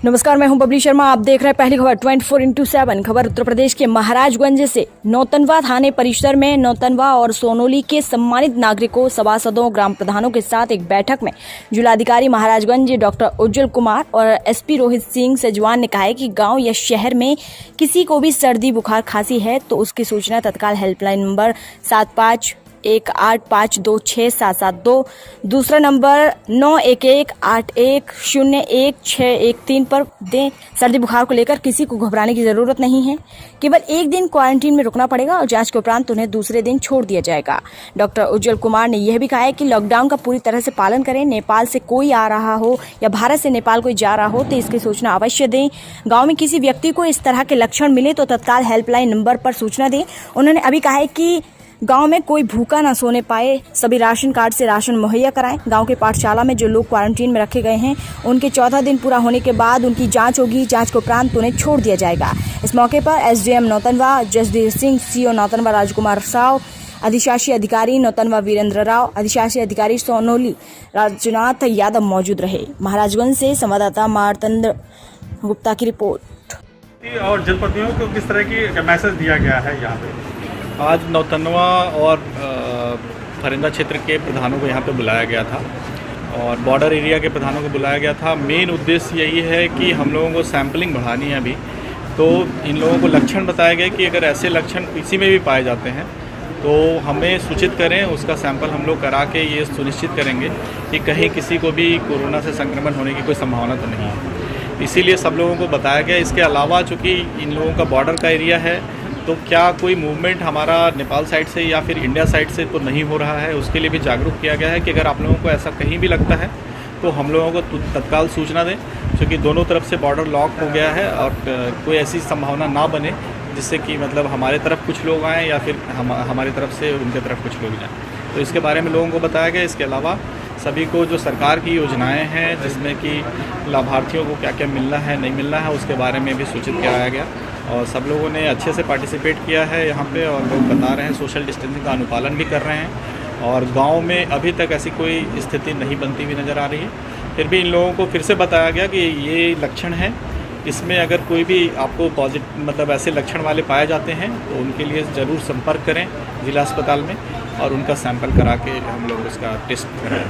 नमस्कार, मैं हूं बबली शर्मा। आप देख रहे हैं पहली खबर 24x7 खबर। उत्तर प्रदेश के महाराजगंज से नौतनवा थाने परिसर में नौतनवा और सोनोली के सम्मानित नागरिकों, सभासदों, ग्राम प्रधानों के साथ एक बैठक में जिलाधिकारी महाराजगंज डॉक्टर उज्जवल कुमार और एसपी रोहित सिंह सजवान ने कहा है कि गांव या शहर में किसी को भी सर्दी, बुखार, खांसी है तो उसकी सूचना तत्काल हेल्पलाइन नंबर 7518526772, दूसरा नंबर 9118101613 पर दें। सर्दी बुखार को लेकर किसी को घबराने की जरूरत नहीं है। केवल एक दिन क्वारंटीन में रुकना पड़ेगा और जांच के उपरांत उन्हें दूसरे दिन छोड़ दिया जाएगा। डॉक्टर उज्जवल कुमार ने यह भी कहा है कि लॉकडाउन का पूरी तरह से पालन करें। नेपाल से कोई आ रहा हो या भारत से नेपाल कोई जा रहा हो तो इसकी सूचना अवश्य दें। गाँव में किसी व्यक्ति को इस तरह के लक्षण मिले तो तत्काल हेल्पलाइन नंबर पर सूचना दें। उन्होंने अभी कहा है कि गांव में कोई भूखा ना सोने पाए, सभी राशन कार्ड से राशन मुहैया कराएं। गांव के पाठशाला में जो लोग क्वारंटीन में रखे गए हैं उनके 14 दिन पूरा होने के बाद उनकी जांच होगी। जांच के उपरांत उन्हें छोड़ दिया जाएगा। इस मौके पर एसडीएम नौतनवा जसदेव सिंह, सीओ नौतनवा राजकुमार साव, अधिशासी अधिकारी नौतनवा वीरेंद्र राव, अधिशासी अधिकारी सोनोली राजनाथ यादव मौजूद रहे। महाराजगंज से संवाददाता मार्तंड गुप्ता की रिपोर्ट। और जनप्रतिनिधियों को किस तरह की मैसेज दिया गया है यहाँ पे? आज नौतनवा और फरिंदा क्षेत्र के प्रधानों को यहाँ पे बुलाया गया था और बॉर्डर एरिया के प्रधानों को बुलाया गया था। मेन उद्देश्य यही है कि हम लोगों को सैम्पलिंग बढ़ानी है अभी। तो इन लोगों को लक्षण बताए गए कि अगर ऐसे लक्षण किसी में भी पाए जाते हैं तो हमें सूचित करें। उसका सैंपल हम लोग करा के ये सुनिश्चित करेंगे कि कहीं किसी को भी कोरोना से संक्रमण होने की कोई संभावना तो नहीं है। इसीलिए सब लोगों को बताया गया। इसके अलावा चूँकि इन लोगों का बॉर्डर का एरिया है तो क्या कोई मूवमेंट हमारा नेपाल साइड से या फिर इंडिया साइड से तो नहीं हो रहा है, उसके लिए भी जागरूक किया गया है कि अगर आप लोगों को ऐसा कहीं भी लगता है तो हम लोगों को तत्काल सूचना दें, क्योंकि दोनों तरफ से बॉर्डर लॉक हो गया है और कोई ऐसी संभावना ना बने जिससे कि मतलब हमारे तरफ कुछ लोग आएँ या फिर हमारी तरफ से उनके तरफ कुछ लोग जाएँ। तो इसके बारे में लोगों को बताया गया। इसके अलावा सभी को जो सरकार की योजनाएं हैं जिसमें कि लाभार्थियों को क्या क्या मिलना है, नहीं मिलना है, उसके बारे में भी सूचित कराया गया और सब लोगों ने अच्छे से पार्टिसिपेट किया है यहाँ पे। और लोग बता रहे हैं सोशल डिस्टेंसिंग का अनुपालन भी कर रहे हैं और गांव में अभी तक ऐसी कोई स्थिति नहीं बनती हुई नज़र आ रही है। फिर भी इन लोगों को फिर से बताया गया कि ये लक्षण है, इसमें अगर कोई भी आपको पॉजिटिव मतलब ऐसे लक्षण वाले पाए जाते हैं तो उनके लिए ज़रूर संपर्क करें जिला अस्पताल में और उनका सैंपल करा के हम लोग उसका टेस्ट कराएँ।